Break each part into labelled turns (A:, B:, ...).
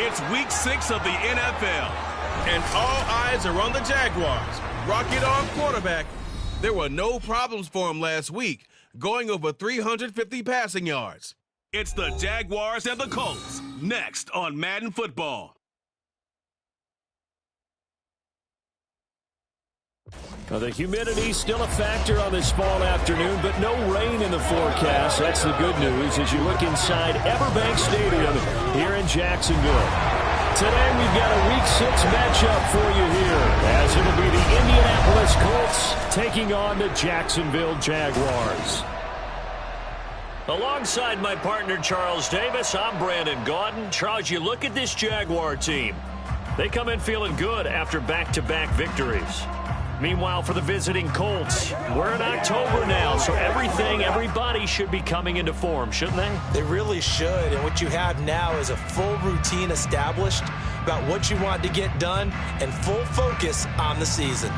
A: It's week 6 of the NFL, and all eyes are on the Jaguars. Rocket Arm quarterback. There were no problems for him last week, going over 350 passing yards. It's the Jaguars and the Colts, next on Madden Football.
B: Well, the humidity's still a factor on this fall afternoon, but no rain in the forecast. That's the good news as you look inside Everbank Stadium here in Jacksonville. Today we've got a Week 6 matchup for you here, as it'll be the Indianapolis Colts taking on the Jacksonville Jaguars. Alongside my partner Charles Davis, I'm Brandon Gaudin. Charles, you look at this Jaguar team. They come in feeling good after back-to-back victories. Meanwhile, for the visiting Colts, we're in October now, so everybody should be coming into form, shouldn't they?
C: They really should, and what you have now is a full routine established about what you want to get done and full focus on the season.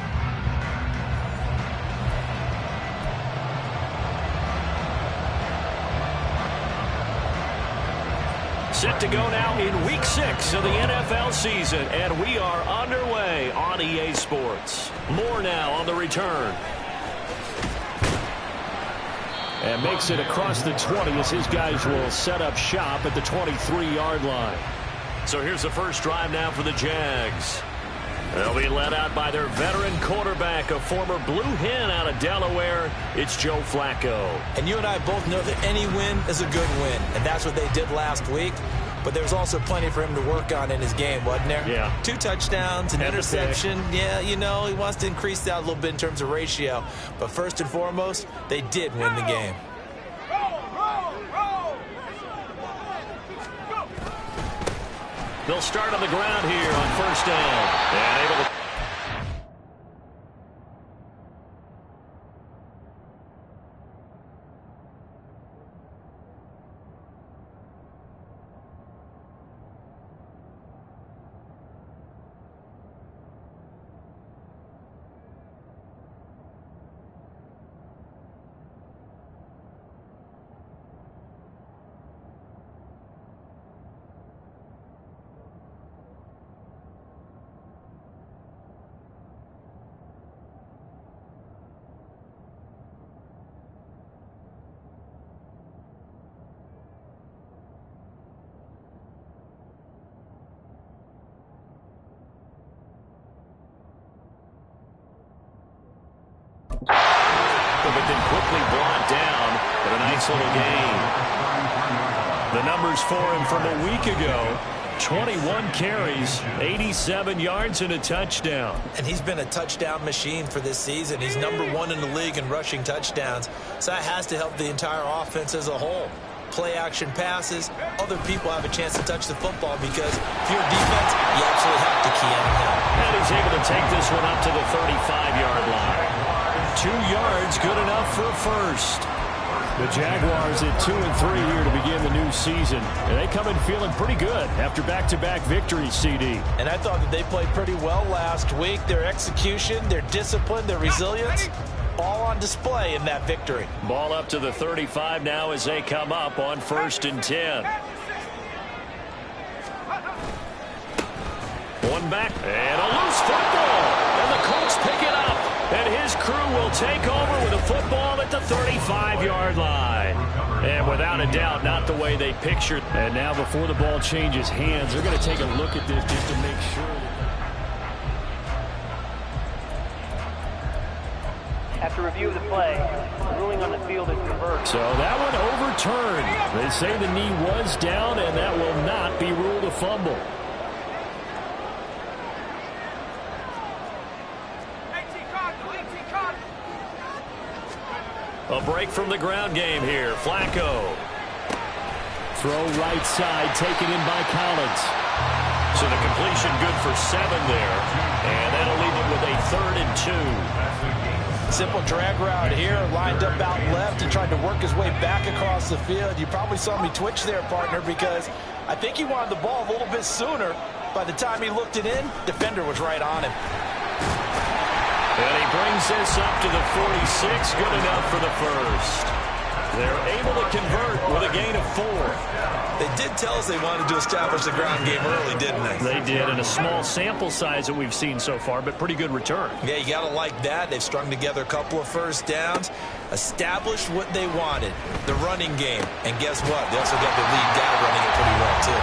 B: Set to go now in Week 6 of the NFL season, and we are underway on EA Sports. More now on the return. And makes it across the 20 as his guys will set up shop at the 23-yard line. So here's the first drive now for the Jags. They'll be led out by their veteran quarterback, a former Blue Hen out of Delaware. It's Joe Flacco.
C: And you and I both know that any win is a good win, and that's what they did last week. But there's also plenty for him to work on in his game, wasn't there?
B: Yeah.
C: 2 touchdowns, an interception. Yeah, you know, he wants to increase that a little bit in terms of ratio. But first and foremost, they did win the game.
B: They'll start on the ground here on first down. And able to but then quickly brought down, but a nice little gain. The numbers for him from a week ago: 21 carries, 87 yards, and a touchdown.
C: And he's been a touchdown machine for this season. He's #1 in the league in rushing touchdowns. So that has to help the entire offense as a whole. Play action passes, other people have a chance to touch the football because if you're defense, you absolutely have to key on him.
B: And he's able to take this one up to the 35-yard line. 2 yards, good enough for a first. The Jaguars at 2-3 here to begin the new season. And they come in feeling pretty good after back-to-back victories, CD.
C: And I thought that they played pretty well last week. Their execution, their discipline, their resilience, all on display in that victory.
B: Ball up to the 35 now as they come up on 1st and 10. One back, and a loose football. And the Colts pick it up. And his crew will take over with a football at the 35-yard line. And without a doubt, not the way they pictured. And now before the ball changes hands, they're going to take a look at this just to make sure.
D: After review of the play, the ruling on the field is reversed.
B: So that one overturned. They say the knee was down, and that will not be ruled a fumble. A break from the ground game here. Flacco. Throw right side, taken in by Collins. So the completion good for 7 there. And that'll leave him with a 3rd and 2.
C: Simple drag route here, lined up out left and tried to work his way back across the field. You probably saw me twitch there, partner, because I think he wanted the ball a little bit sooner. By the time he looked it in, defender was right on him.
B: And he brings this up to the 46, good enough for the first. They're able to convert with a gain of 4.
C: They did tell us they wanted to establish the ground game early, didn't they?
B: They did, in a small sample size that we've seen so far, but pretty good return.
C: Yeah, you got to like that. They've strung together a couple of first downs, established what they wanted, the running game. And guess what? They also got the lead guy running it pretty well, too.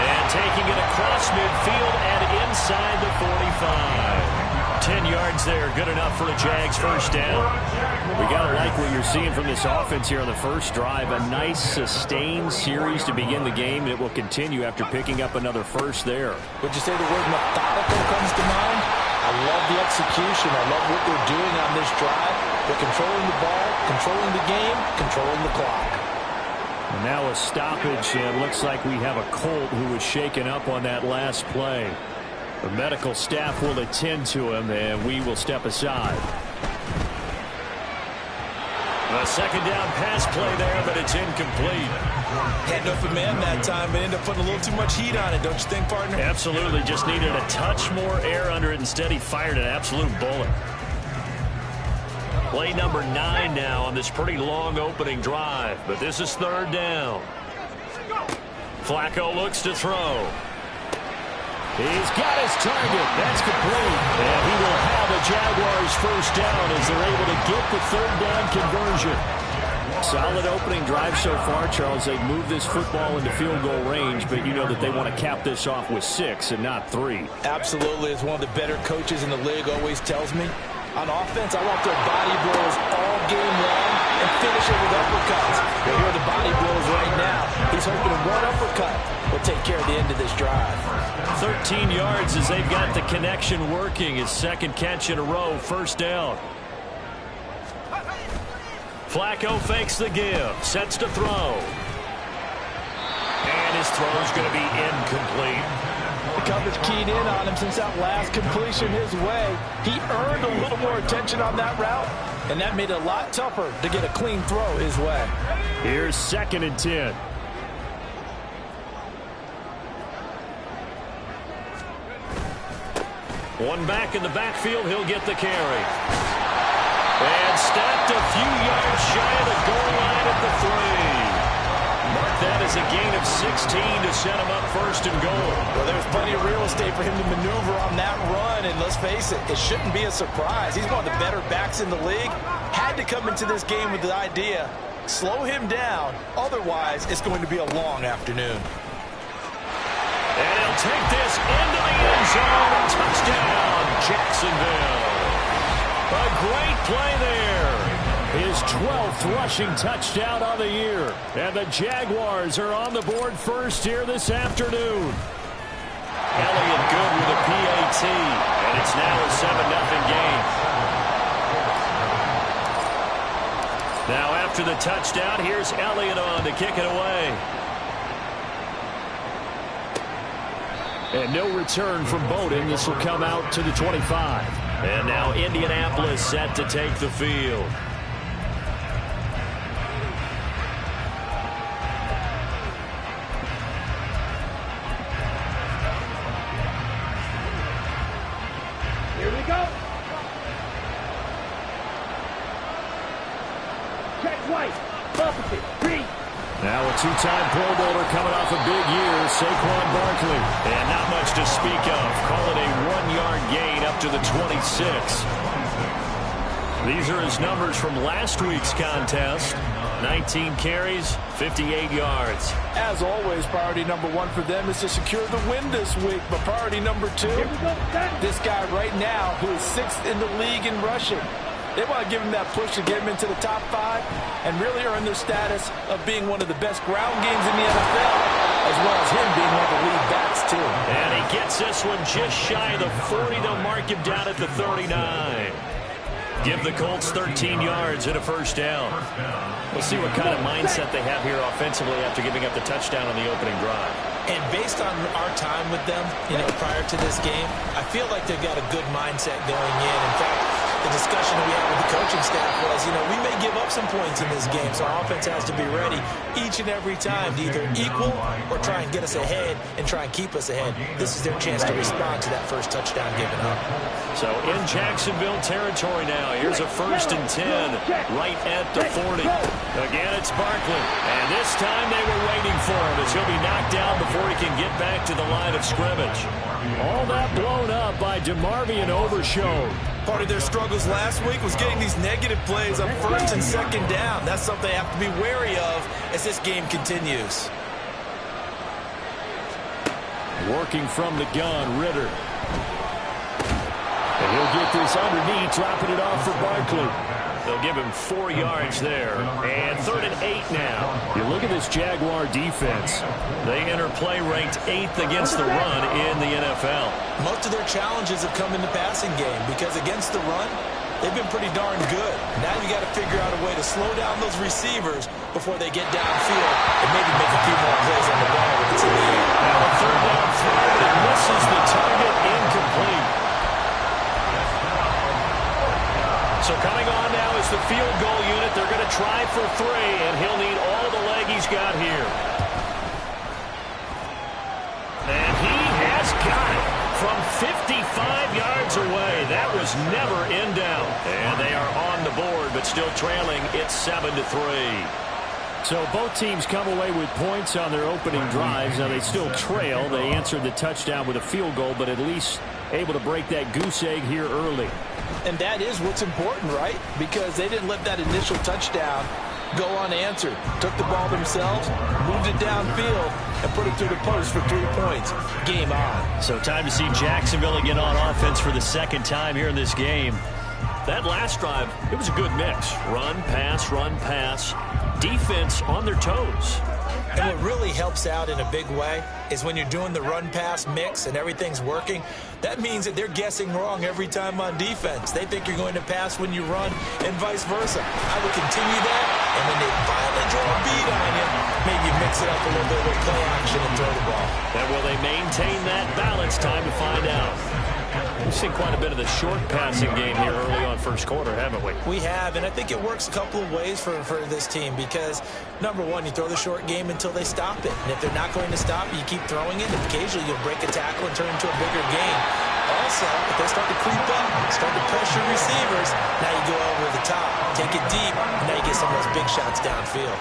B: And taking it across midfield and inside the 45. 10 yards there, good enough for a Jags first down. We got to like what you're seeing from this offense here on the first drive. A nice, sustained series to begin the game, and it will continue after picking up another first there.
C: Would you say the word methodical comes to mind? I love the execution. I love what they're doing on this drive. They're controlling the ball, controlling the game, controlling the clock.
B: And now a stoppage, and looks like we have a Colt who was shaken up on that last play. The medical staff will attend to him, and we will step aside. A second down pass play there, but it's incomplete.
C: Had no for man that time, but ended up putting a little too much heat on it, don't you think, partner?
B: Absolutely. Just needed a touch more air under it. Instead, he fired an absolute bullet. Play number 9 now on this pretty long opening drive, but this is third down. Flacco looks to throw. He's got his target. That's complete. And he will have a Jaguars first down as they're able to get the third down conversion. Solid opening drive so far, Charles. They've moved this football into field goal range, but you know that they want to cap this off with 6 and not 3.
C: Absolutely. As one of the better coaches in the league always tells me, on offense, I want their body blows all game long and finish it with uppercuts. Well, here are the body blows right now. He's hoping one uppercut will take care of the end of this drive.
B: 13 yards as they've got the connection working. His second catch in a row, first down. Flacco fakes the give, sets to throw. And his throw's going to be incomplete.
C: The coverage keyed in on him since that last completion his way. He earned a little more attention on that route, and that made it a lot tougher to get a clean throw his way.
B: Here's 2nd and 10. One back in the backfield, he'll get the carry. And stacked a few yards shy of the goal line at the 3. Mark that as a gain of 16 to set him up first and goal.
C: Well, there's plenty of real estate for him to maneuver on that run, and let's face it, it shouldn't be a surprise. He's one of the better backs in the league. Had to come into this game with the idea, slow him down, otherwise it's going to be a long afternoon.
B: And he'll take this into the end zone. Touchdown, Jacksonville. A great play there. His 12th rushing touchdown on the year. And the Jaguars are on the board first here this afternoon. Elliott good with a PAT. And it's now a 7-0 game. Now after the touchdown, here's Elliott on to kick it away. And no return from Bowden. This will come out to the 25. And now Indianapolis set to take the field.
E: Here we go. Check twice. Opposite. 3.
B: Now a two-time Pro Bowler coming off a big year, Saquon Barkley. And not much to speak of. Call it a 1-yard gain up to the 26. These are his numbers from last week's contest. 19 carries, 58 yards.
C: As always, priority number 1 for them is to secure the win this week. But priority number 2, this guy right now who is 6th in the league in rushing. They want to give him that push to get him into the top 5 and really earn the status of being one of the best ground games in the NFL, as well as him being one of the lead backs, too.
B: And he gets this one just shy of the 40. They'll mark him down at the 39. Give the Colts 13 yards and a first down. We'll see what kind of mindset they have here offensively after giving up the touchdown on the opening drive.
C: And based on our time with them, prior to this game, I feel like they've got a good mindset going in. In fact, the discussion we had with the coaching staff was, we may give up some points in this game, so our offense has to be ready each and every time to either equal or try and get us ahead and try and keep us ahead. This is their chance to respond to that first touchdown given up.
B: So in Jacksonville territory now, here's a 1st and 10 right at the 40. Again, it's Barkley. And this time they were waiting for him as he'll be knocked down before he can get back to the line of scrimmage. All that blown up by DeMarvion Overshown.
C: Part of their struggles last week was getting these negative plays on first and second down. That's something they have to be wary of as this game continues.
B: Working from the gun, Ritter. And he'll get this underneath, dropping it off for Barkley. They'll give him 4 yards there. And 3rd and 8 now. You look at this Jaguar defense. They enter play ranked 8th against the run in the NFL.
C: Most of their challenges have come in the passing game because against the run, they've been pretty darn good. Now you got to figure out a way to slow down those receivers before they get downfield and maybe make a few more plays on the ball when it's in the air.
B: Now a 3rd down throw, but it misses the target, incomplete. So coming on now is the field goal unit. They're going to try for 3, and he'll need all the leg he's got here. And he has got it from 55 yards away. That was never in doubt. And they are on the board, but still trailing. It's 7-3. So both teams come away with points on their opening drives. Now they still trail. They answered the touchdown with a field goal, but at least able to break that goose egg here early.
C: And that is what's important, right? Because they didn't let that initial touchdown go unanswered. Took the ball themselves, moved it downfield, and put it through the post for 3 points. Game on.
B: So time to see Jacksonville again on offense for the 2nd time here in this game. That last drive, it was a good mix. Run, pass. Defense on their toes.
C: And what really helps out in a big way is when you're doing the run-pass mix and everything's working, that means that they're guessing wrong every time on defense. They think you're going to pass when you run and vice versa. I would continue that, and when they finally draw a beat on you, maybe mix it up a little bit with play action and throw the ball.
B: And will they maintain that balance? Time to find out. We've seen quite a bit of the short passing game here early on first quarter, haven't we?
C: We have, and I think it works a couple of ways for this team because, number one, you throw the short game until they stop it. And if they're not going to stop it, you keep throwing it, and occasionally you'll break a tackle and turn into a bigger game. Also, if they start to creep up, start to pressure receivers, now you go over the top, take it deep, and now you get some of those big shots downfield.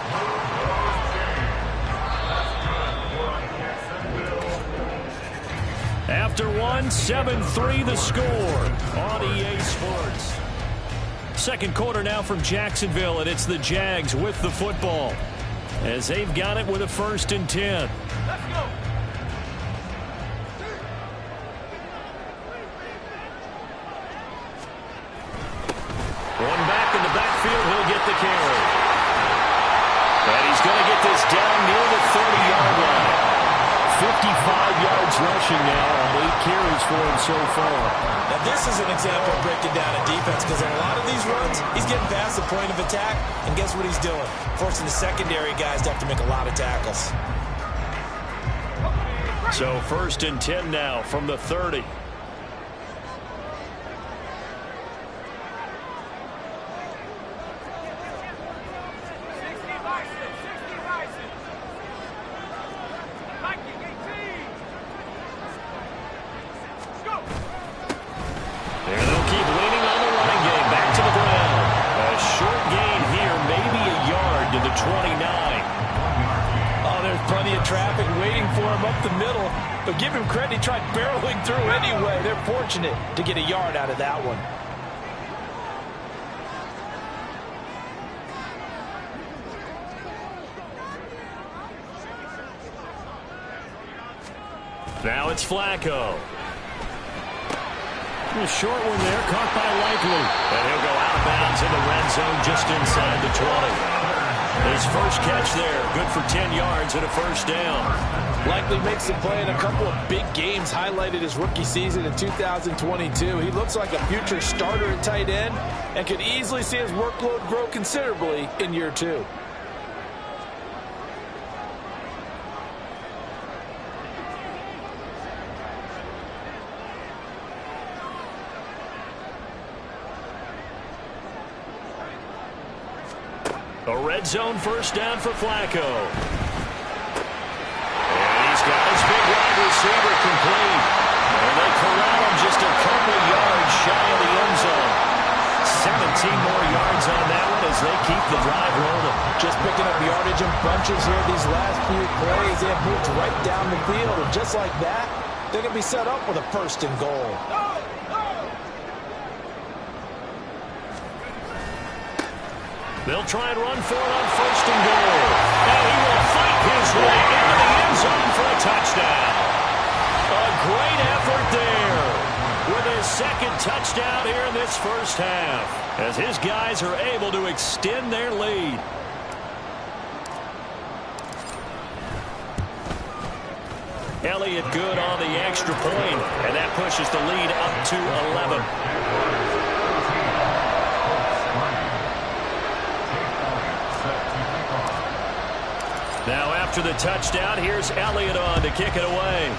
B: After 7-3 the score on EA Sports. 2nd quarter now from Jacksonville, and it's the Jags with the football as they've got it with a 1st and 10.
E: Let's go.
B: One back in the backfield, he'll get the carry. And he's going to get this down near the 30-yard line. 55 yards rushing now on 8 carries for him so far.
C: Now this is an example of breaking down a defense because in a lot of these runs, he's getting past the point of attack, and guess what he's doing? Forcing the secondary guys to have to make a lot of tackles.
B: So 1st and 10 now from the 30.
C: But give him credit, he tried barreling through anyway. They're fortunate to get a yard out of that one.
B: Now it's Flacco. A short one there, caught by Likely. And he'll go out of bounds in the red zone just inside the 20. His first catch there, good for 10 yards and a 1st down.
F: Likely makes a play in a couple of big games, highlighted his rookie season in 2022. He looks like a future starter at tight end and could easily see his workload grow considerably in year 2.
B: A red zone 1st down for Flacco. And he's got his big wide receiver complete. And they corral him just a couple yards shy of the end zone. more yards on that one as they keep the drive rolling.
F: Just picking up yardage in bunches here these last few plays. They have moved right down the field, and just like that, they're going to be set up with a 1st and goal.
B: They'll try and run for it on 1st and goal. And he will fight his way into the end zone for a touchdown. A great effort there with his 2nd touchdown here in this first half, as his guys are able to extend their lead. Elliott good on the extra point, and that pushes the lead up to 11. Now after the touchdown, here's Elliott on to kick it away.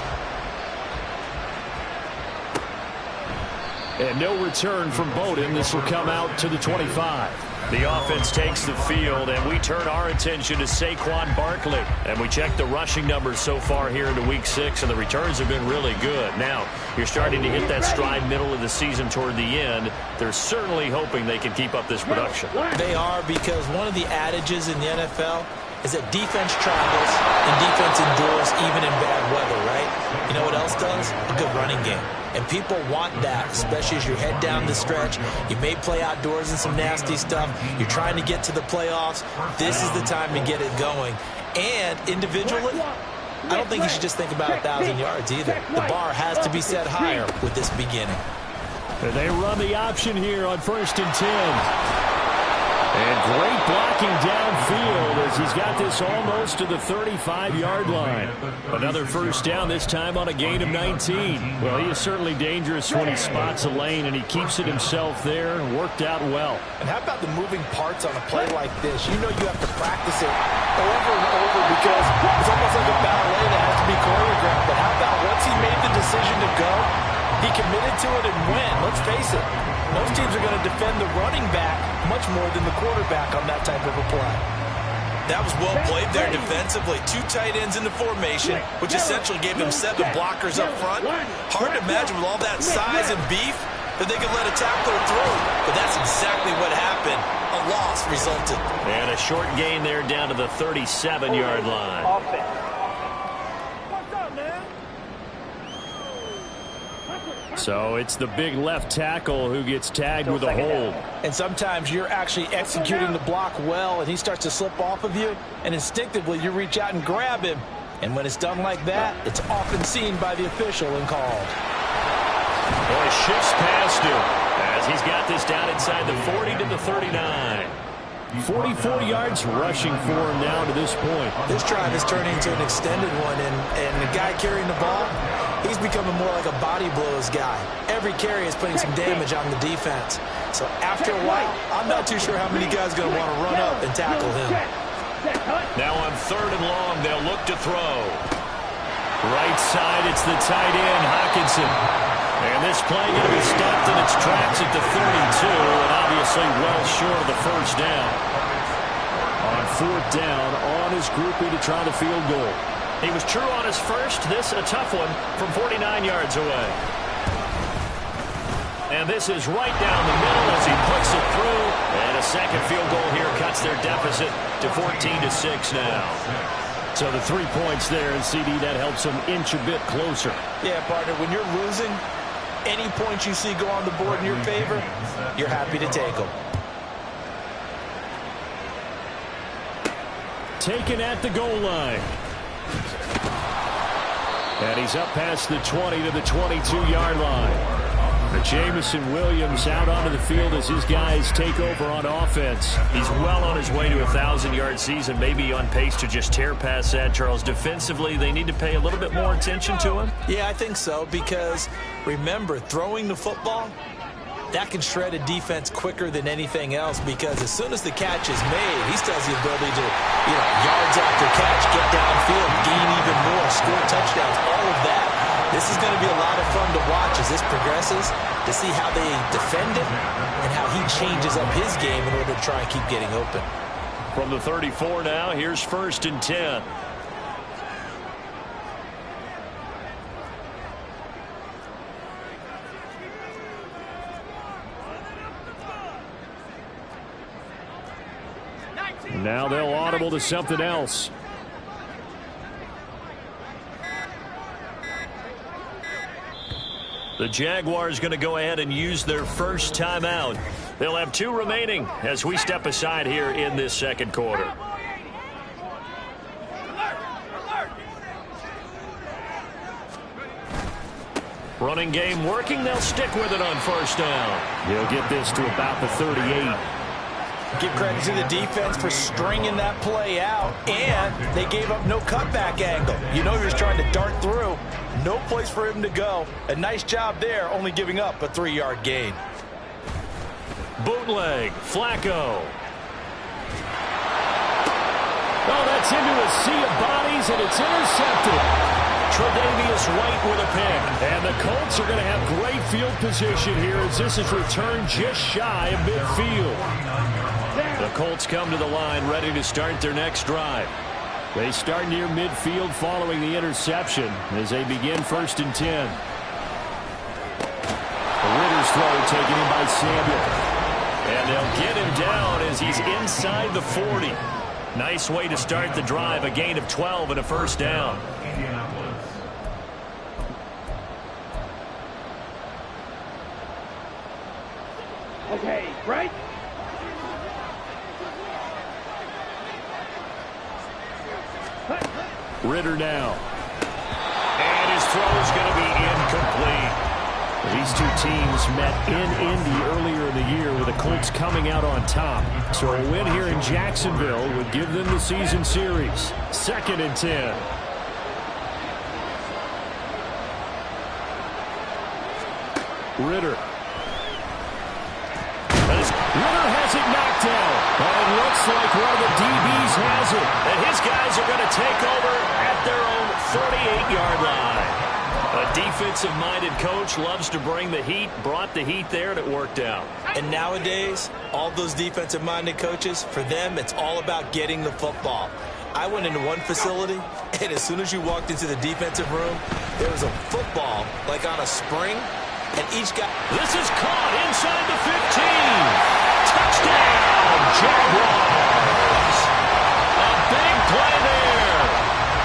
B: And no return from Bowden. This will come out to the 25. The offense takes the field, and we turn our attention to Saquon Barkley. And we check the rushing numbers so far here into Week 6, and the returns have been really good. Now, you're starting to hit that stride middle of the season toward the end. They're certainly hoping they can keep up this production.
C: They are, because one of the adages in the NFL is that defense travels and defense endures even in bad weather, right? You know what else does? A good running game. And people want that, especially as you head down the stretch. You may play outdoors in some nasty stuff. You're trying to get to the playoffs. This is the time to get it going. And individually, I don't think you should just think about 1,000 yards either. The bar has to be set higher with this beginning.
B: And they run the option here on 1st and 10. And great blocking downfield as he's got this almost to the 35-yard line. Another 1st down, this time on a gain of 19. Well, he is certainly dangerous when he spots a lane, and he keeps it himself there and worked out well.
F: And how about the moving parts on a play like this? You know you have to practice it over and over because it's almost like a ballet that has to be choreographed. But how about once he made the decision to go, he committed to it and went. Let's face it, most teams are going to defend the running back much more than the quarterback on that type of a play.
C: That was well played there defensively. 2 tight ends in the formation, which essentially gave them 7 blockers up front. Hard to imagine with all that size and beef that they could let a tackler through. But that's exactly what happened. A loss resulted.
B: And a short gain there down to the 37-yard line. So it's the big left tackle who gets tagged with a hold.
F: And sometimes you're actually executing the block well, and he starts to slip off of you, and instinctively you reach out and grab him. And when it's done like that, it's often seen by the official and called.
B: Boy, shifts past him as he's got this down inside the 40 to the 39. 44 yards rushing for him now to this point.
C: This drive is turning into an extended one, and the guy carrying the ball, he's becoming more like a body blows guy. Every carry is putting some damage on the defense. So after a while, I'm not too sure how many guys are going to want to run up and tackle him.
B: Now on 3rd and long, they'll look to throw. Right side, it's the tight end, Hockenson. And this play going to be stopped in its tracks at the 32, and obviously well short of the 1st down. On 4th down, on his groupie to try the field goal. He was true on his first. This a tough one from 49 yards away. And this is right down the middle as he puts it through. And a 2nd field goal here cuts their deficit to 14-6 now. So the 3 points there, and CD, that helps them inch a bit closer.
F: Yeah, partner, when you're losing, any points you see go on the board in your favor, you're happy to take them.
B: Taken at the goal line. And he's up past the 20 to the 22-yard line. But Jameson Williams out onto the field as his guys take over on offense. He's well on his way to a 1,000-yard season, maybe on pace to just tear past that, Charles. Defensively, they need to pay a little bit more attention to him.
C: Yeah, I think so, because remember, throwing the football, that can shred a defense quicker than anything else, because as soon as the catch is made, he still has the ability to, yards after catch, get downfield, gain even more, score touchdowns, all of that. This is going to be a lot of fun to watch as this progresses, to see how they defend it and how he changes up his game in order to try and keep getting open.
B: From the 34 now, here's 1st and 10. Now they'll audible to something else. The Jaguars going to go ahead and use their first timeout. They'll have 2 remaining as we step aside here in this second quarter. Running game working. They'll stick with it on first down. He'll get this to about the 38.
F: Give credit to the defense for stringing that play out, and they gave up no cutback angle. You know he was trying to dart through. No place for him to go. A nice job there, only giving up a 3-yard gain.
B: Bootleg, Flacco. Oh, that's into a sea of bodies, and it's intercepted. Tre'Davious White with a pick. And the Colts are going to have great field position here as this is returned just shy of midfield. The Colts come to the line ready to start their next drive. They start near midfield following the interception as they begin 1st and 10. The Ritter's throw taken in by Samuel. And they'll get him down as he's inside the 40. Nice way to start the drive, a gain of 12 and a first down.
E: Okay, right?
B: Ritter now. And his throw is going to be incomplete. These 2 teams met in Indy earlier in the year with the Colts coming out on top. So a win here in Jacksonville would give them the season series. 2nd and 10. Ritter. Ritter has it knocked down. And it looks like one of the DBs has it. And his guys are going to take over at their own 48-yard line. A defensive-minded coach loves to bring the heat, brought the heat there, and it worked out.
C: And nowadays, all those defensive-minded coaches, for them, it's all about getting the football. I went into one facility, and as soon as you walked into the defensive room, there was a football, like on a spring, and each guy...
B: This is caught inside the 15. Touchdown, Jaguars. A big play there.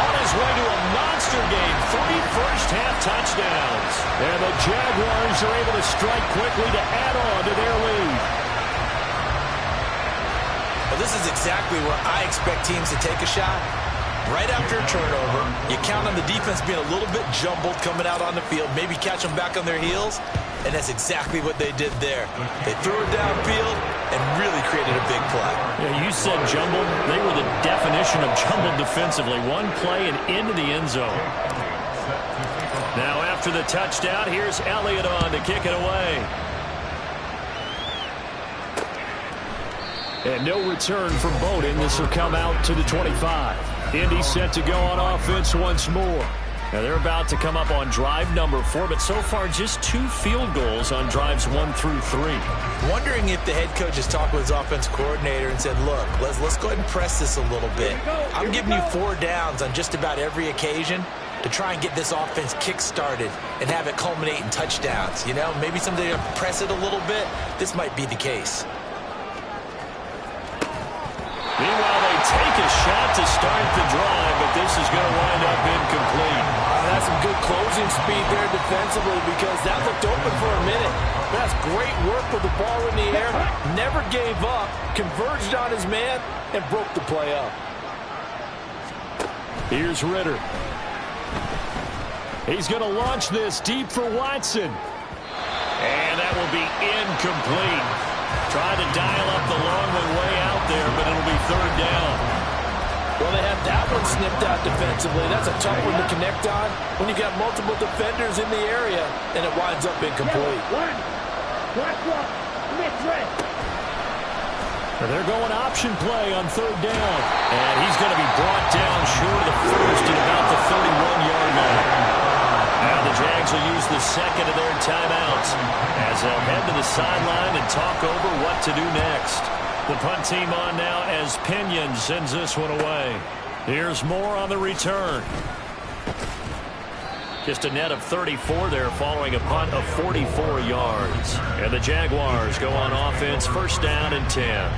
B: On his way to a monster game, 3 first-half touchdowns. And the Jaguars are able to strike quickly to add on to their lead.
C: Well, this is exactly where I expect teams to take a shot. Right after a turnover, you count on the defense being a little bit jumbled coming out on the field, maybe catch them back on their heels, and that's exactly what they did there. They threw it downfield and really created a big play.
B: Yeah, you said jumbled. They were the definition of jumbled defensively. One play and into the end zone. Now after the touchdown, here's Elliott on to kick it away. And no return from Bowden. This will come out to the 25. Indy set to go on offense once more. Now they're about to come up on drive number 4, but so far just 2 field goals on drives 1 through 3.
C: Wondering if the head coach has talked with his offense coordinator and said, look, let's go ahead and press this a little bit. I'm giving you 4 downs on just about every occasion to try and get this offense kick-started and have it culminate in touchdowns. You know, maybe someday to press it a little bit. This might be the case.
B: Meanwhile, they take a shot to start the drive, but this is going to wind up incomplete.
F: That's some good closing speed there defensively because that looked open for a minute. That's great work with the ball in the air. Never gave up, converged on his man, and broke the play up.
B: Here's Ritter. He's going to launch this deep for Watson. And that will be incomplete. Trying to dial up the long one way out there, but it'll be 3rd down.
F: Well, they have that one snipped out defensively. That's a tough one to connect on when you got multiple defenders in the area, and it winds up incomplete.
B: They're going option play on 3rd down. And he's going to be brought down short of the first at about the 31-yard line. Now the Jags will use the second of their timeouts as they'll head to the sideline and talk over what to do next. The punt team on now as Pinion sends this one away. Here's Moore on the return. Just a net of 34 there following a punt of 44 yards. And the Jaguars go on offense, 1st down and 10.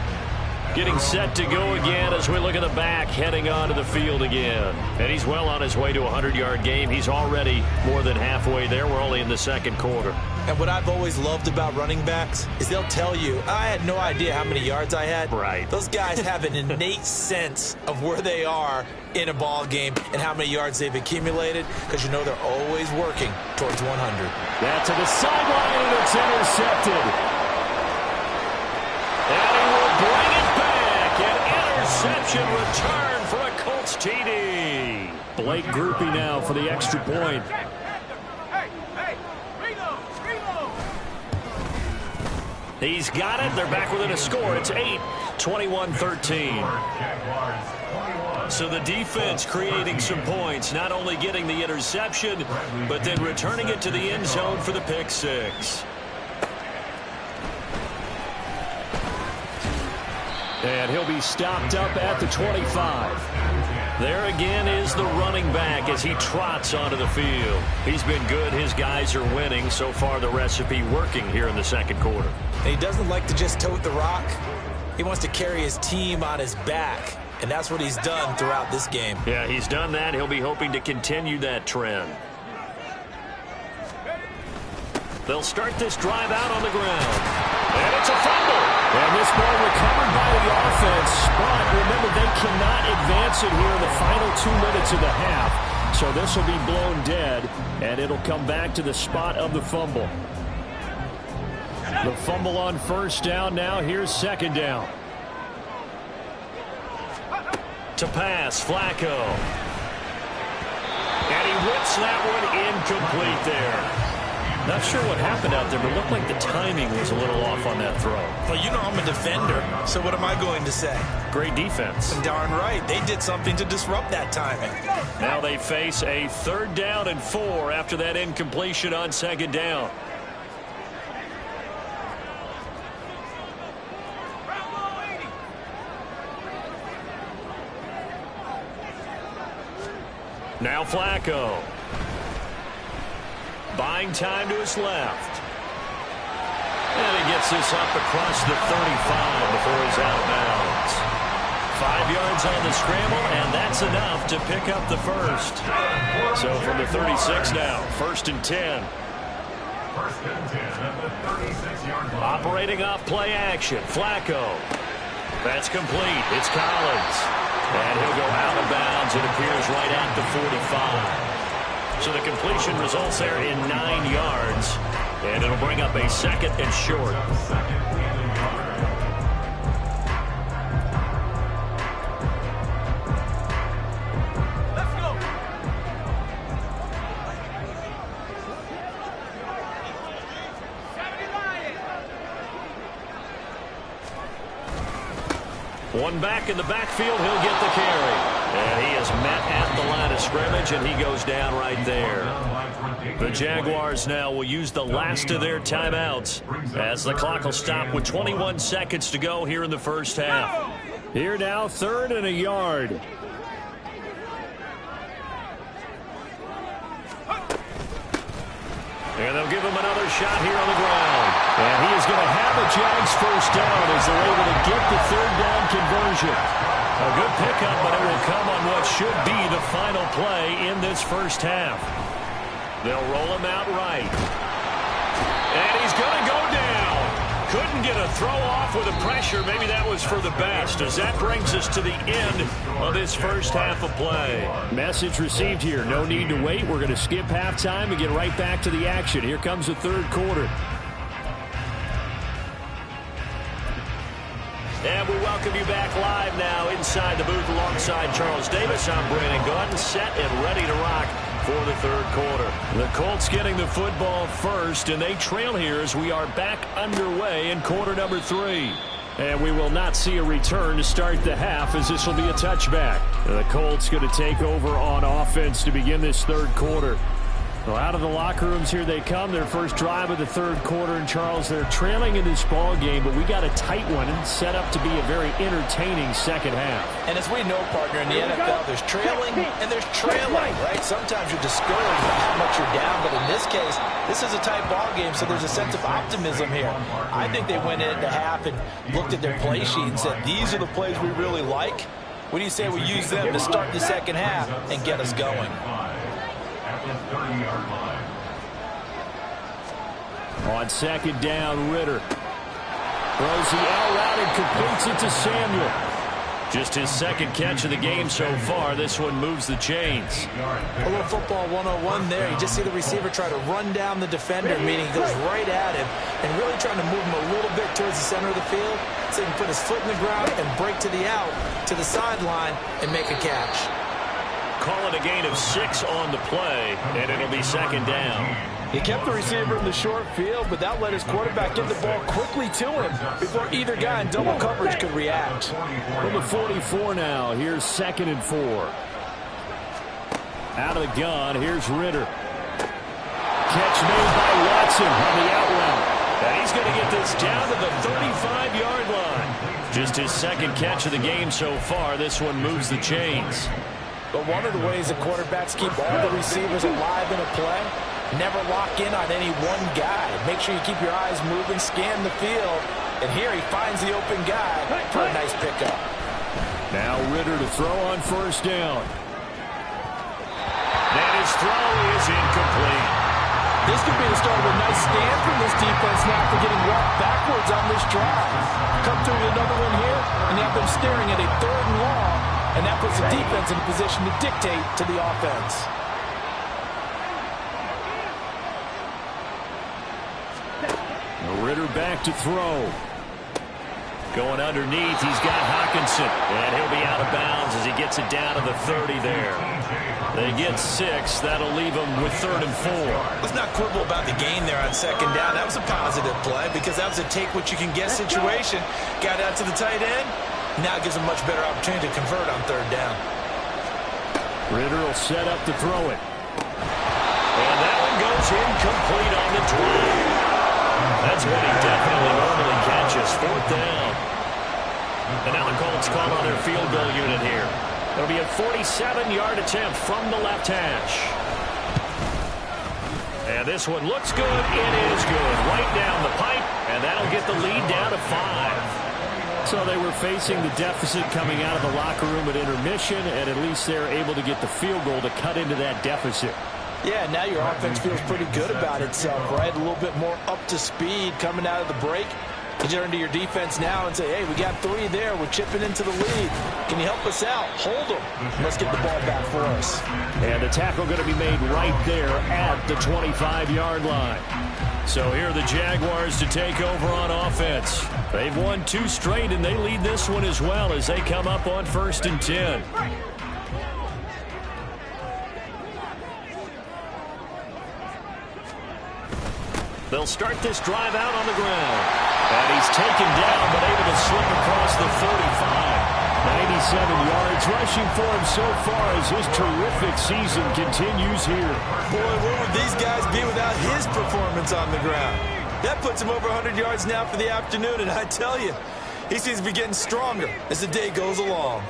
B: Getting set to go again as we look at the back, heading onto the field again. And he's well on his way to a 100-yard game. He's already more than halfway there. We're only in the second quarter.
C: And what I've always loved about running backs is they'll tell you, I had no idea how many yards I had.
B: Right.
C: Those guys have an innate sense of where they are in a ball game and how many yards they've accumulated, because you know they're always working towards 100.
B: That to the sideline, and it's intercepted. And he will bring it back. An interception return for a Colts TD. Blake Grupe now for the extra point. He's got it. They're back within a score. It's 8, 21-13. So the defense creating some points, not only getting the interception, but then returning it to the end zone for the pick six. And he'll be stopped up at the 25. There again is the running back as he trots onto the field. He's been good. His guys are winning. So far, the recipe working here in the second quarter.
C: And he doesn't like to just tote the rock. He wants to carry his team on his back, and that's what he's done throughout this game.
B: Yeah, he's done that. He'll be hoping to continue that trend. They'll start this drive out on the ground. And it's a fumble. And this ball recovered by the offense. But remember, they cannot advance it here in the final 2 minutes of the half. So this will be blown dead, and it'll come back to the spot of the fumble. The fumble on first down now. Here's second down. To pass, Flacco. And he whips that one incomplete there. Not sure what happened out there, but it looked like the timing was a little off on that throw.
C: Well, you know I'm a defender, so what am I going to say?
B: Great defense.
C: Darn right. They did something to disrupt that timing.
B: Now they face a 3rd down and 4 after that incompletion on second down. Now Flacco. Buying time to his left. And he gets this up across the 35 before he's out of bounds. 5 yards on the scramble, and that's enough to pick up the first. So from the 36 now, 1st and 10. Operating off play action, Flacco. That's complete. It's Collins. And he'll go out of bounds. It appears right at the 45. So the completion results there in 9 yards. And it'll bring up a 2nd and short.
E: Let's go.
B: One back in the backfield, he'll get the carry. And he is met at the line of scrimmage, and he goes down right there. The Jaguars now will use the last of their timeouts as the clock will stop with 21 seconds to go here in the first half. Here now, 3rd and a yard. And they'll give him another shot here on the ground. And he is going to have a Jags first down as they're able to get the 3rd down conversion. A good pickup, but it will come on what should be the final play in this first half. They'll roll him out right. And he's going to go down. Couldn't get a throw off with the pressure. Maybe that was for the best, as that brings us to the end of this first half of play. Message received here. No need to wait. We're going to skip halftime and get right back to the action. Here comes the 3rd quarter. And we welcome you back live now inside the booth alongside Charles Davis. I'm Brandon Gaudin, set and ready to rock for the 3rd quarter. The Colts getting the football first, and they trail here as we are back underway in quarter number 3. And we will not see a return to start the half, as this will be a touchback. The Colts going to take over on offense to begin this 3rd quarter. Well, out of the locker rooms here they come. Their first drive of the third quarter. And, Charles, they're trailing in this ball game, but we got a tight one and set up to be a very entertaining second half.
C: And as we know, partner, in the NFL, there's trailing and there's trailing, right? Sometimes you're discouraged by how much you're down, but in this case, this is a tight ball game, so there's a sense of optimism here. I think they went into half and looked at their play sheet and said, these are the plays we really like. What do you say we use them to start the second half and get us going?
B: On second down, Ritter throws the out route and completes it to Samuel. Just his second catch of the game so far. This one moves the chains.
C: A little football 101 there. You just see the receiver try to run down the defender, meaning he goes right at him and really trying to move him a little bit towards the center of the field so he can put his foot in the ground and break to the out, to the sideline, and make a catch.
B: Call it a gain of 6 on the play, and it'll be second down.
F: He kept the receiver in the short field, but that let his quarterback get the ball quickly to him before either guy in double coverage could react.
B: From the 44 now, here's 2nd and 4. Out of the gun, here's Ritter. Catch made by Watson on the out route. And he's going to get this down to the 35-yard line. Just his second catch of the game so far. This one moves the chains.
F: But one of the ways the quarterbacks keep all the receivers alive in a play, never lock in on any one guy. Make sure you keep your eyes moving, scan the field. And here he finds the open guy for a nice pickup.
B: Now Ritter to throw on first down. And his throw is incomplete.
F: This could be the start of a nice stand from this defense now for getting walked backwards on this drive. Come through with another one here, and you have them staring at a 3rd and long, and that puts the defense in a position to dictate to the offense.
B: Ritter back to throw. Going underneath, he's got Hockenson. And he'll be out of bounds as he gets it down to the 30 there. They get 6. That'll leave them with 3rd and 4.
C: Let's not quibble about the gain there on second down. That was a positive play because that was a take-what-you-can-get situation. Got out to the tight end. Now it gives them much better opportunity to convert on 3rd down.
B: Ritter will set up to throw it. And that one goes incomplete on the drive. That's what he definitely normally catches. 4th down. And now the Colts call on their field goal unit here. It'll be a 47-yard attempt from the left hash. And this one looks good. It is good. Right down the pipe. And that'll get the lead down to 5. So they were facing the deficit coming out of the locker room at intermission, and at least they're able to get the field goal to cut into that deficit.
F: Yeah, now your offense feels pretty good about itself, right? A little bit more up to speed coming out of the break. You turn to your defense now and say, hey, we got 3 there. We're chipping into the lead. Can you help us out? Hold them. Let's get the ball back for us.
B: And the tackle going to be made right there at the 25-yard line. So here are the Jaguars to take over on offense. They've won 2 straight, and they lead this one as well as they come up on 1st and 10. They'll start this drive out on the ground. And he's taken down, but able to slip across the 45. 97 yards rushing for him so far as his terrific season continues here.
C: Boy, where would these guys be without his performance on the ground? That puts him over 100 yards now for the afternoon, and I tell you, he seems to be getting stronger as the day goes along.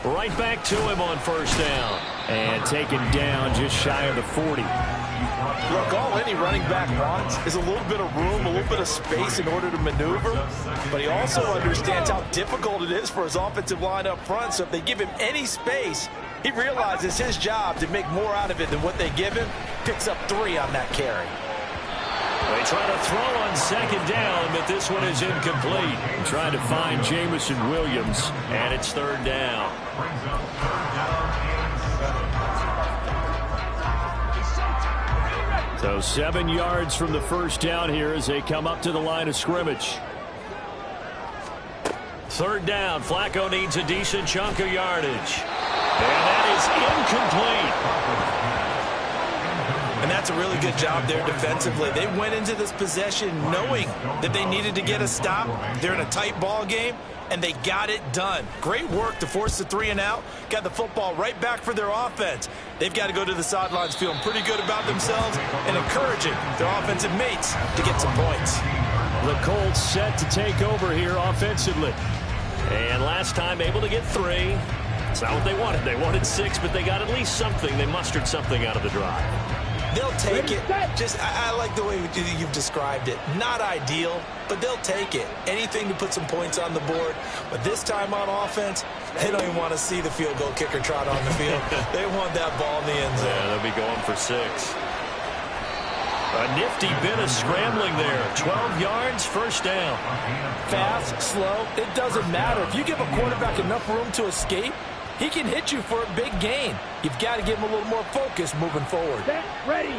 B: Right back to him on first down. And taken down just shy of the 40.
F: Look, all any running back wants is a little bit of room, a little bit of space in order to maneuver. But he also understands how difficult it is for his offensive line up front. So if they give him any space, he realizes his job to make more out of it than what they give him. Picks up 3 on that carry.
B: They try to throw on second down, but this one is incomplete. Trying to find Jamison Williams, and it's 3rd down. So 7 yards from the first down here as they come up to the line of scrimmage. 3rd down. Flacco needs a decent chunk of yardage. And that is incomplete.
C: And that's That's a really good job there defensively. They went into this possession knowing that they needed to get a stop. They're in a tight ball game, and they got it done. Great work to force the 3 and out. Got the football right back for their offense. They've got to go to the sidelines feeling pretty good about themselves and encouraging their offensive mates to get some points.
B: The Colts set to take over here offensively. And last time able to get 3. It's not what they wanted. They wanted 6, but they got at least something. They mustered something out of the drive.
C: They'll take it. I like the way you've described it. Not ideal, but they'll take it. Anything to put some points on the board. But this time on offense, they don't even want to see the field goal kicker trot on the field. They want that ball in the end zone.
B: Yeah, they'll be going for 6. A nifty bit of scrambling there. 12 yards, first down.
F: Fast, slow, it doesn't matter. If you give a quarterback enough room to escape, he can hit you for a big gain. You've got to give him a little more focus moving forward.
D: Set, ready.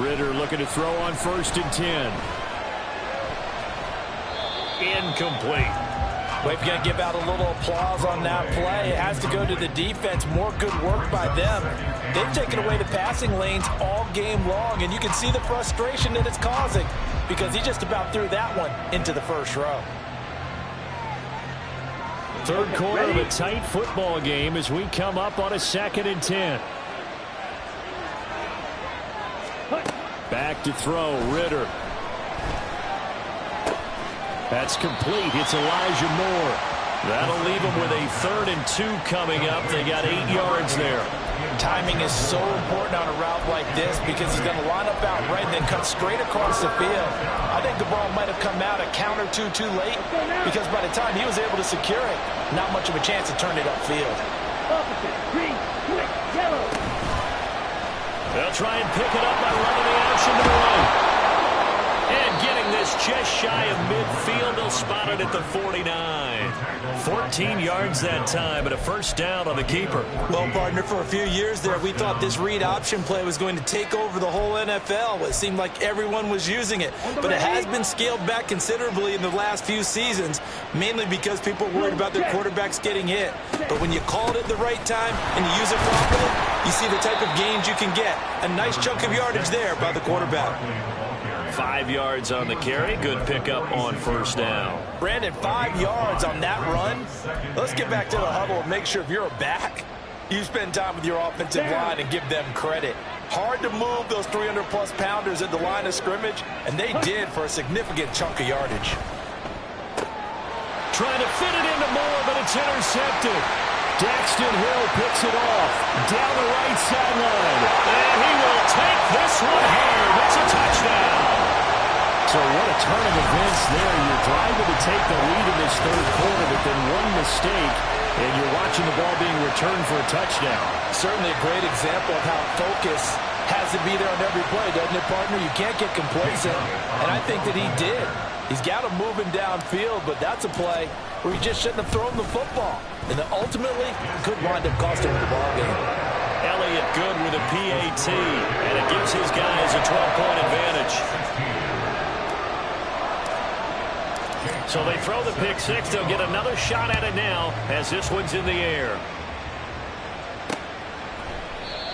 B: Ridder looking to throw on 1st and 10. Incomplete.
F: We've got to give out a little applause on that play. It has to go to the defense. More good work by them. They've taken away the passing lanes all game long, and you can see the frustration that it's causing because he just about threw that one into the first row.
B: Third quarter of a tight football game as we come up on a 2nd and 10. Back to throw, Ridder. That's complete. It's Elijah Moore. That'll leave them with a 3rd and 2 coming up. They got 8 yards there.
F: Timing is so important on a route like this because he's going to line up out right and then cut straight across the field. I think the ball might have come out a count or two too late because by the time he was able to secure it, not much of a chance to turn it upfield.
D: Opposite, green, quick, yellow.
B: They'll try and pick it up by running the option to the right. And getting this just shy of midfield, they'll spot it at the 49. 14 yards that time, and a first down on the keeper.
C: Well, partner, for a few years there, we thought this read option play was going to take over the whole NFL. It seemed like everyone was using it, but it has been scaled back considerably in the last few seasons, mainly because people are worried about their quarterbacks getting hit. But when you call it at the right time and you use it properly, you see the type of gains you can get. A nice chunk of yardage there by the quarterback.
B: 5 yards on the carry. Good pickup on first down.
F: Brandon, 5 yards on that run. Let's get back to the huddle and make sure if you're a back, you spend time with your offensive line and give them credit. Hard to move those 300-plus pounders at the line of scrimmage, and they did for a significant chunk of yardage.
B: Trying to fit it into Moore, but it's intercepted. Daxton Hill picks it off down the right sideline. And he will take this one home. It's a touchdown. So what a turn of events there. You're driving to take the lead in this third quarter, but then one mistake, and you're watching the ball being returned for a touchdown.
F: Certainly a great example of how focus has to be there on every play, doesn't it, partner? You can't get complacent, and I think that he did. He's got him moving downfield, but that's a play where he just shouldn't have thrown the football. And then ultimately, could wind up costing him the ball game.
B: Elliott good with a PAT, and it gives his guys a 12-point advantage. So they throw the pick six. They'll get another shot at it now as this one's in the air.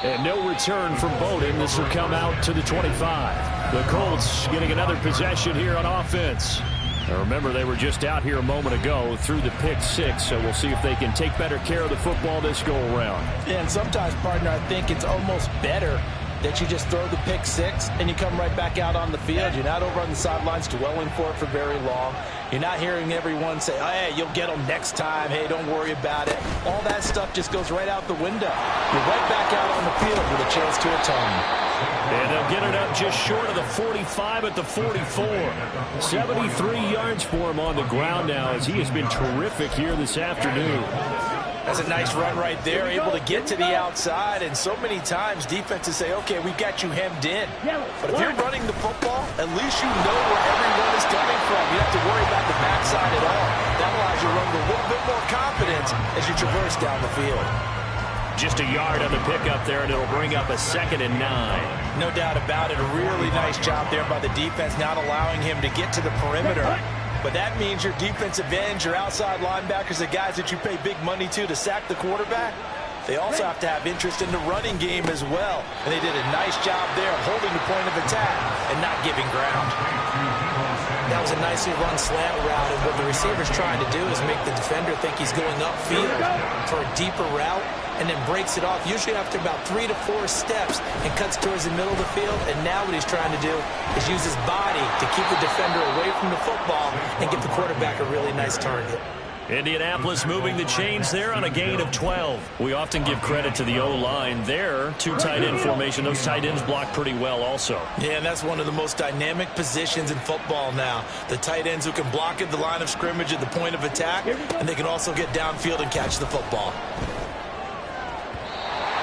B: And no return from Bowden. This will come out to the 25. The Colts getting another possession here on offense. Now remember, they were just out here a moment ago through the pick six, so we'll see if they can take better care of the football this go-around.
F: And sometimes, partner, I think it's almost better that you just throw the pick six and you come right back out on the field. You're not over on the sidelines dwelling for it for very long. You're not hearing everyone say, oh, hey, you'll get them next time. Hey, don't worry about it. All that stuff just goes right out the window. You're right back out on the field with a chance to atone.
B: And they'll get it up just short of the 45 at the 44. 73 yards for him on the ground now as he has been terrific here this afternoon.
F: That's a nice run right there, able to get to the outside, and so many times defenses say, okay, we've got you hemmed in. But if you're running the football, at least you know where everyone is coming from. You don't have to worry about the backside at all. That allows you to run with a little bit more confidence as you traverse down the field.
B: Just a yard on the pickup there, and it'll bring up a 2nd and 9.
F: No doubt about it. A really nice job there by the defense, not allowing him to get to the perimeter. but that means your defensive ends, your outside linebackers, the guys that you pay big money to sack the quarterback, they also have to have interest in the running game as well. And they did a nice job there of holding the point of attack and not giving ground.
C: That was a nicely run slant route, and what the receiver's trying to do is make the defender think he's going upfield for a deeper route, and then breaks it off, usually after about 3 to 4 steps, and cuts towards the middle of the field. And now what he's trying to do is use his body to keep the defender away from the football and give the quarterback a really nice target.
B: Indianapolis moving the chains there on a gain of 12. We often give credit to the O-line there. 2 tight end formation. Those tight ends block pretty well also.
C: Yeah, and that's one of the most dynamic positions in football now. The tight ends who can block at the line of scrimmage at the point of attack, and they can also get downfield and catch the football.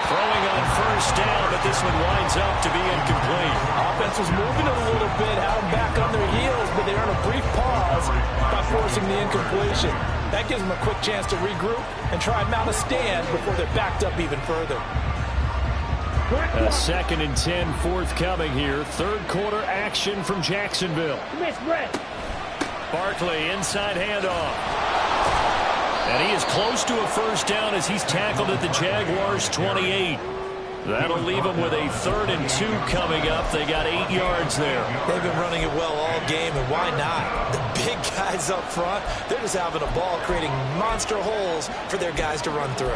B: Throwing on first down, but this one winds up to be incomplete.
F: Offense was moving a little bit, had them back on their heels, but they earned a brief pause by forcing the incompletion. That gives them a quick chance to regroup and try and mount a stand before they're backed up even further.
B: A 2nd and 10 forthcoming here. Third quarter action from Jacksonville. Barkley inside handoff. And he is close to a first down as he's tackled at the Jaguars' 28. That'll leave them with a 3rd and 2 coming up. They got 8 yards there.
C: They've been running it well all game, and why not? The big guys up front, they're just having a ball, creating monster holes for their guys to run through.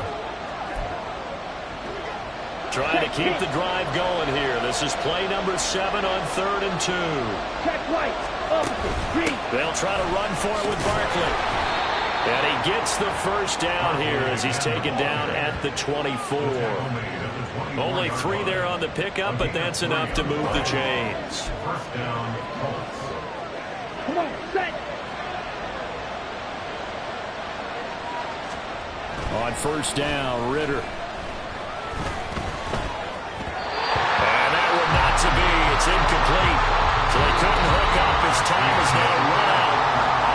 B: Trying to keep the drive going here. This is play number 7 on 3rd and 2. They'll try to run for it with Barkley. And he gets the first down here as he's taken down at the 24. Only 3 there on the pickup, but that's enough to move the chains.
E: Come on, set.
B: On first down, Ritter. And that one not to be. It's incomplete. So they couldn't hook up. His time is now run out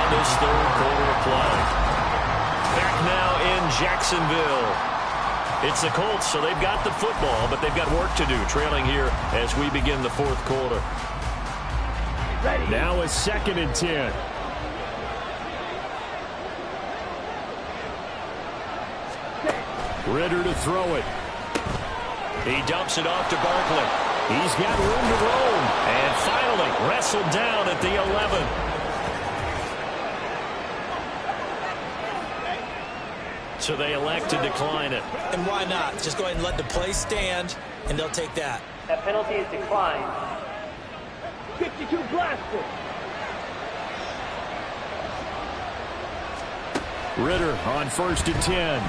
B: on this 3rd quarter of play. Back now in Jacksonville. It's the Colts, so they've got the football, but they've got work to do, trailing here as we begin the 4th quarter.
E: Ready.
B: Now a 2nd and 10. Ritter to throw it. He dumps it off to Barkley. He's got room to roam. And finally wrestled down at the 11. So they elect to decline it.
C: And why not? Just go ahead and let the play stand, and they'll take that.
D: That penalty is declined.
E: 52 blaster.
B: Ritter on 1st and 10.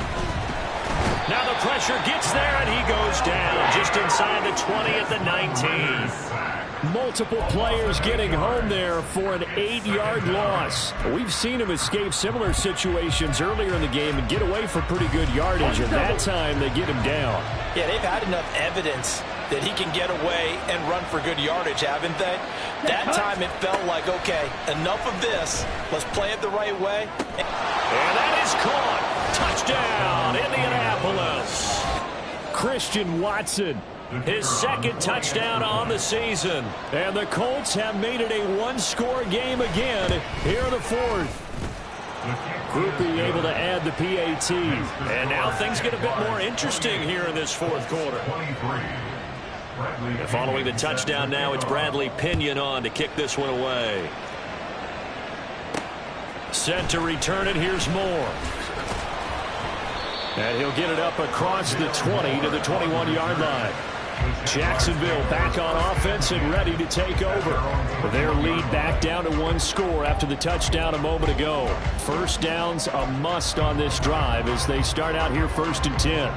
B: Now the pressure gets there, and he goes down just inside the 20 at the 19. Multiple players getting home there for an 8-yard loss. We've seen him escape similar situations earlier in the game and get away for pretty good yardage, and that time they get him down.
F: Yeah, they've had enough evidence that he can get away and run for good yardage, haven't they? That time it felt like, okay, enough of this. Let's play it the right way.
B: And that is caught. Touchdown, Indianapolis. Christian Watson, his 2nd touchdown on the season. And the Colts have made it a 1-score game again here in the 4th. Groupie able to add the PAT. And now things get a bit more interesting here in this 4th quarter. And following the touchdown now, it's Bradley Pinion on to kick this one away. Set to return it. Here's Moore. And he'll get it up across the 20 to the 21-yard line. Jacksonville back on offense and ready to take over. Their lead back down to 1 score after the touchdown a moment ago. First down's a must on this drive as they start out here 1st and 10.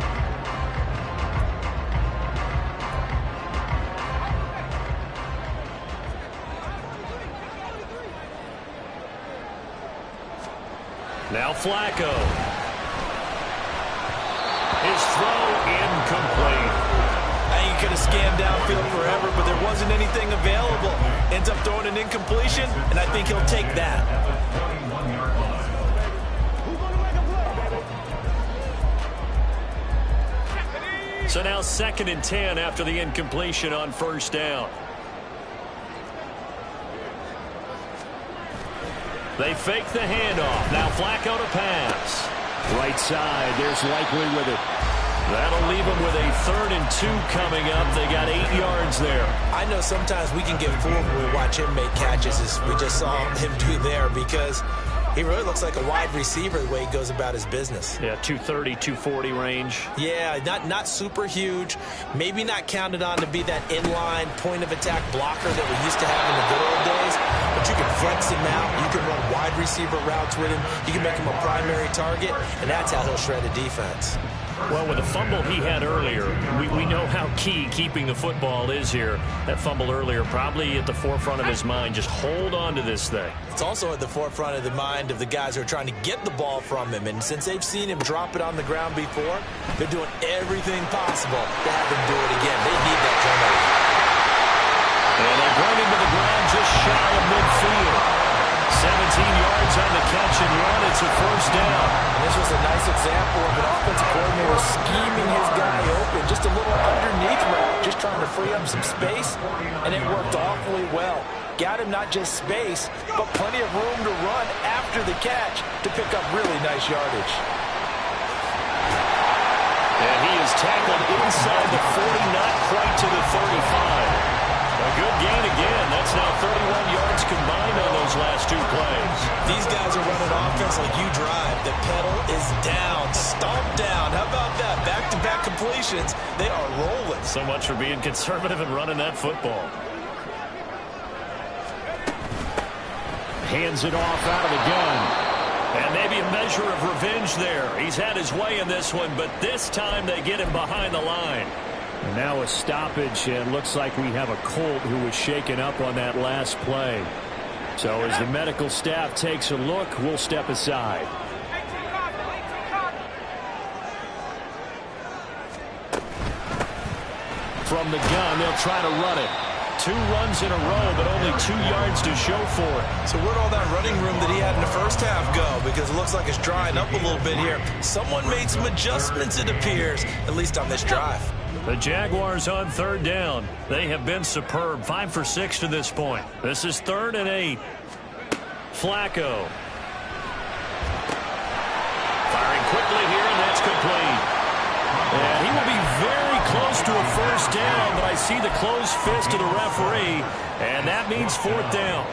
B: Now Flacco. His throw incomplete.
F: He could have scanned downfield forever, but there wasn't anything available. Ends up throwing an incompletion, and I think he'll take that.
B: So now 2nd and 10 after the incompletion on first down. They fake the handoff. Now Flacco to pass. Right side, there's Likely with it. That'll leave them with a 3rd and 2 coming up. They got 8 yards there.
C: I know sometimes we can get fooled when we watch him make catches, as we just saw him do there, because he really looks like a wide receiver the way he goes about his business.
B: Yeah, 230, 240 range.
C: Yeah, not super huge. Maybe not counted on to be that inline point-of-attack blocker that we used to have in the good old days. But you can flex him out. You can run wide receiver routes with him. You can make him a primary target, and that's how he'll shred a defense.
B: Well, with the fumble he had earlier, we know how key keeping the football is here. That fumble earlier probably at the forefront of his mind. Just hold on to this thing.
C: It's also at the forefront of the mind of the guys who are trying to get the ball from him. And since they've seen him drop it on the ground before, they're doing everything possible to have him do it again. They need that turnover.
B: And they bring him to the ground just shy of midfield. 17 yards on the catch and run. It's a first down.
C: And this was a nice example of an offensive coordinator scheming his guy open. Just a little underneath route, just trying to free up some space, and it worked awfully well. Got him not just space, but plenty of room to run after the catch to pick up really nice yardage.
B: And he is tackled inside the 40, not quite to the 35. A good gain again. That's now 31 yards combined on those last 2 plays.
C: These guys are running offense like you drive. The pedal is down, stomped down. How about that? Back-to-back completions. They are rolling.
B: So much for being conservative and running that football. Hands it off out of the gun. And maybe a measure of revenge there. He's had his way in this one, but this time they get him behind the line. And now a stoppage, and looks like we have a Colt who was shaken up on that last play. So as the medical staff takes a look, we'll step aside. From the gun, they'll try to run it. 2 runs in a row, but only 2 yards to show for it.
C: So where'd all that running room that he had in the first half go? Because it looks like it's drying up a little bit here. Someone made some adjustments, it appears, at least on this drive.
B: The Jaguars on 3rd down. They have been superb. 5 for 6 to this point. This is 3rd and 8. Flacco. Firing quickly here, and that's complete. And he will be very close to a first down, but I see the closed fist of the referee, and that means 4th down.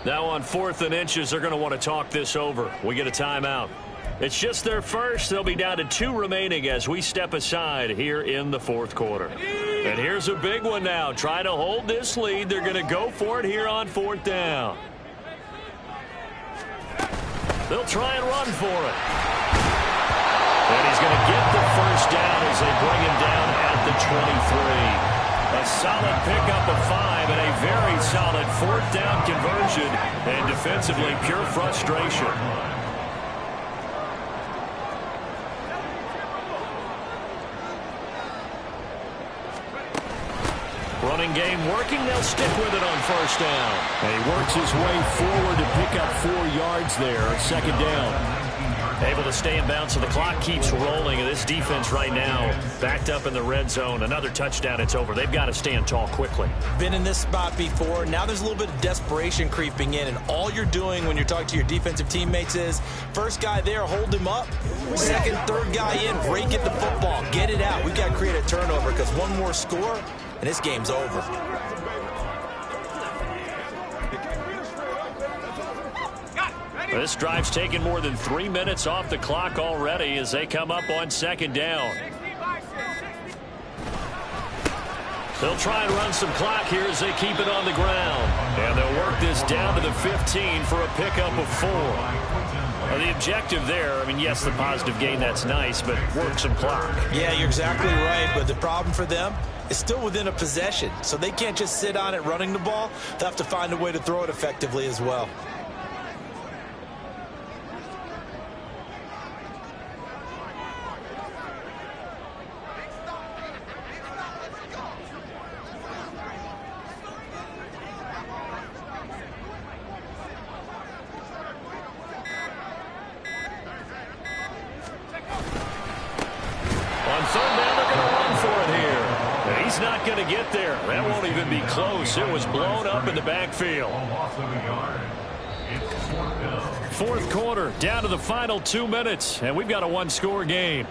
B: Now on 4th and inches, they're going to want to talk this over. We get a timeout. It's just their first. They'll be down to 2 remaining as we step aside here in the 4th quarter. And here's a big one now. Trying to hold this lead. They're going to go for it here on 4th down. They'll try and run for it. And he's going to get the first down as they bring him down at the 23. A solid pickup of 5 and a very solid 4th down conversion. And defensively, pure frustration. Running game working. They'll stick with it on first down. And he works his way forward to pick up 4 yards there. 2nd down. Able to stay in bounds, so the clock keeps rolling. And this defense right now backed up in the red zone. Another touchdown, it's over. They've got to stand tall quickly.
C: Been in this spot before. Now there's a little bit of desperation creeping in, and all you're doing when you're talking to your defensive teammates is first guy there, hold him up. 2nd, 3rd guy in, break it the football. Get it out. We've got to create a turnover because one more score, and this game's over.
B: This drive's taken more than 3 minutes off the clock already as they come up on 2nd down. They'll try and run some clock here as they keep it on the ground. And they'll work this down to the 15 for a pickup of 4. Well, the objective there, I mean, yes, the positive gain, that's nice, but work some clock.
C: Yeah, you're exactly right, but the problem for them is still within a possession. So they can't just sit on it running the ball. They'll have to find a way to throw it effectively as well.
B: not going to get there. That won't even be close. It was blown up in the backfield. Fourth quarter, down to the final 2 minutes, and we've got a one-score game.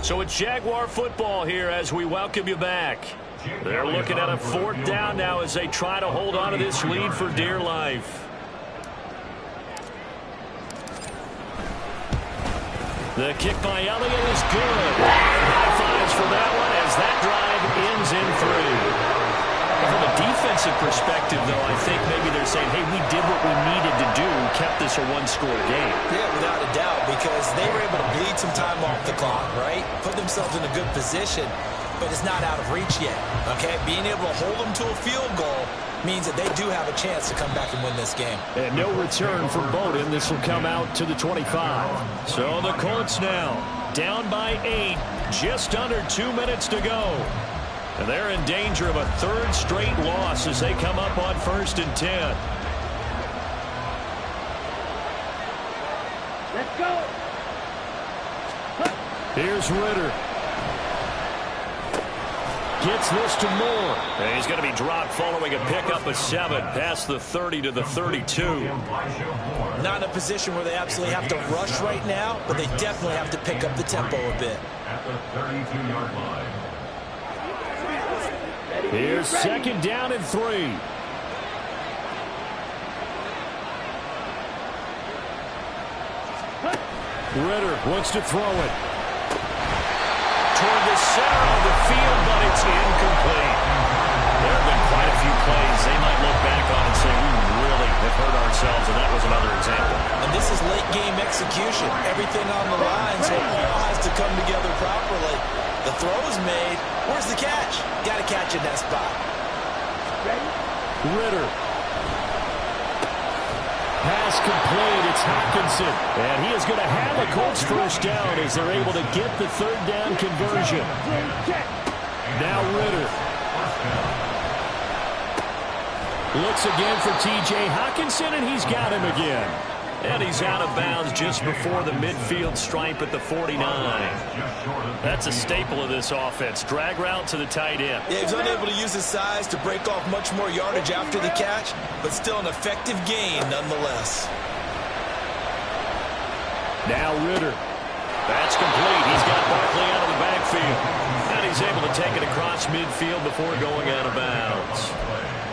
B: So it's Jaguar football here as we welcome you back. They're looking at a fourth down now as they try to hold on to this lead for dear life. The kick by Elliott is good. High fives for that one as that drive ends in 3. From a defensive perspective, though, I think maybe they're saying, hey, we did what we needed to do, kept this a one-score game.
C: Yeah, without a doubt, because they were able to bleed some time off the clock, right? Put themselves in a good position, but it's not out of reach yet, okay? Being able to hold them to a field goal means that they do have a chance to come back and win this game.
B: And no return for Bowden. This will come out to the 25. So the Colts now down by 8, just under 2 minutes to go. And they're in danger of a third straight loss as they come up on 1st and 10.
E: Let's go.
B: Here's Ritter. Gets this to Moore. And he's going to be dropped following a pickup of 7 past the 30 to the 32.
C: Not in a position where they absolutely have to rush right now, but they definitely have to pick up the tempo a bit.
G: At the 32-yard line.
B: Here's second down and 3. Ritter wants to throw it. Toward the center of the field, but it's incomplete. There have been quite a few plays they might look back on and say, we really have hurt ourselves, and that was another example.
C: And this is late-game execution. Everything on the line, so it all has to come together properly. The throw is made. Where's the catch? Got to catch in that spot.
B: Ritter. Pass complete. It's Hockenson. And he is going to have a Colts first down as they're able to get the third down conversion. Now Ritter. Looks again for T.J. Hockenson, and he's got him again. And he's out of bounds just before the midfield stripe at the 49. That's a staple of this offense. Drag route to the tight end.
C: Yeah, he was unable to use his size to break off much more yardage after the catch, but still an effective gain nonetheless.
B: Now Ritter. That's complete. He's got Barkley out of the backfield. And he's able to take it across midfield before going out of bounds.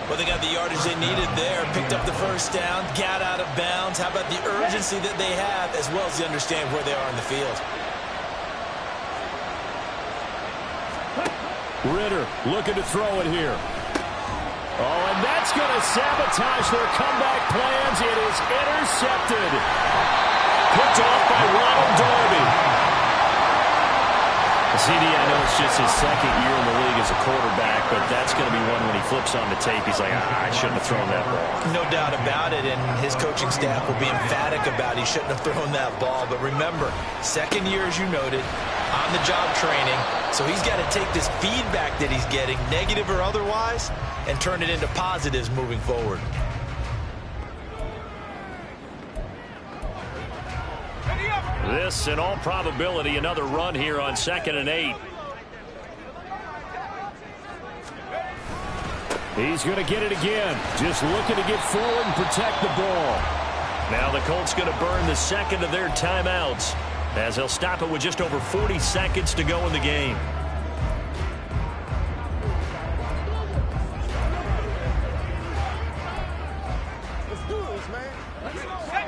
C: Well, they got the yardage they needed there, picked up the first down, got out of bounds. How about the urgency that they have, as well as they understand where they are in the field?
B: Ritter looking to throw it here. Oh, and that's going to sabotage their comeback plans. It is intercepted. Picked off by Ronald Darby. CD, I know it's just his second year in the league as a quarterback, but that's going to be one when he flips on the tape, he's like, I shouldn't have thrown that ball.
C: No doubt about it, and his coaching staff will be emphatic about he shouldn't have thrown that ball. But remember, second year, as you noted, on-the-job training, so he's got to take this feedback that he's getting, negative or otherwise, and turn it into positives moving forward.
B: This, in all probability, another run here on 2nd and 8. He's going to get it again. Just looking to get forward and protect the ball. Now the Colts going to burn the second of their timeouts as they'll stop it with just over 40 seconds to go in the game.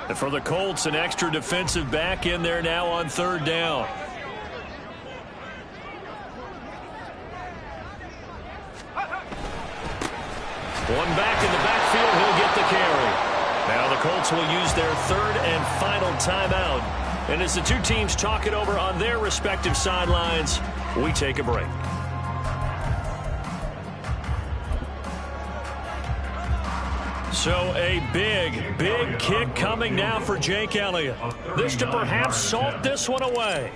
B: And for the Colts, an extra defensive back in there now on 3rd down. One back in the backfield, he'll get the carry. Now the Colts will use their 3rd and final timeout. And as the two teams talk it over on their respective sidelines, we take a break. So a big kick coming now for Jake Elliott. This to perhaps salt this one away.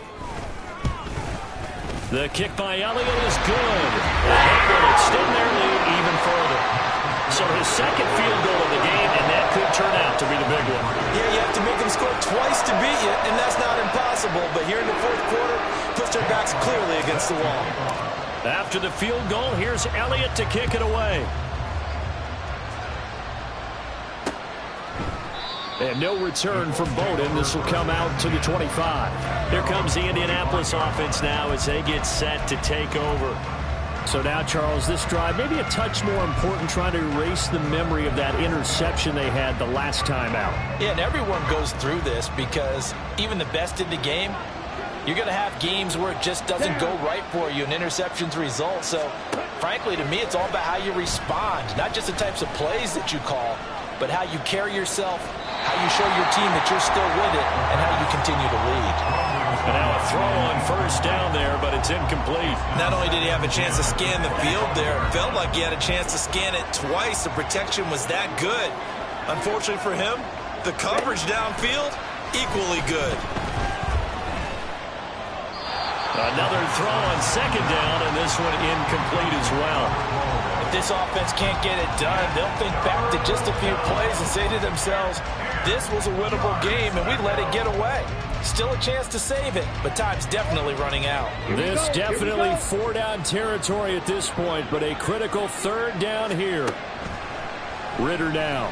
B: The kick by Elliott is good. That will extend their lead even further. So his second field goal of the game, and that could turn out to be the big one.
C: Yeah, you have to make them score twice to beat you, and that's not impossible. But here in the 4th quarter, puts their backs clearly against the wall.
B: After the field goal, here's Elliott to kick it away. And no return from Bowden. This will come out to the 25. Here comes the Indianapolis offense now as they get set to take over. So now, Charles, this drive maybe a touch more important, trying to erase the memory of that interception they had the last time out.
C: Yeah, and everyone goes through this because even the best in the game, you're going to have games where it just doesn't go right for you and interceptions result. So, frankly, to me, it's all about how you respond, not just the types of plays that you call, but how you carry yourself, how you show your team that you're still with it, and how you continue to lead.
B: And now a throw on first down there, but it's incomplete.
C: Not only did he have a chance to scan the field there, it felt like he had a chance to scan it twice. The protection was that good. Unfortunately for him, the coverage downfield, equally good.
B: Another throw on second down, and this one incomplete as well.
C: If this offense can't get it done, they'll think back to just a few plays and say to themselves, this was a winnable game, and we let it get away. Still a chance to save it, but time's definitely running out.
B: This definitely four-down territory at this point, but a critical third down here. Ridder now.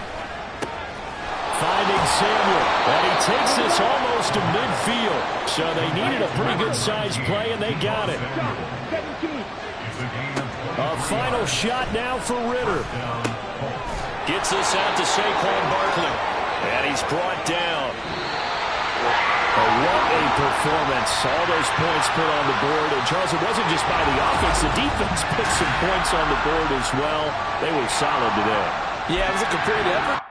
B: Finding Samuel, and he takes this almost to midfield. So they needed a pretty good-sized play, and they got it. A final shot now for Ridder. Gets this out to Saquon Barkley, and he's brought down. Oh, what a performance. All those points put on the board. And, Charles, it wasn't just by the offense. The defense put some points on the board as well. They were solid today.
C: Yeah, it was a complete effort.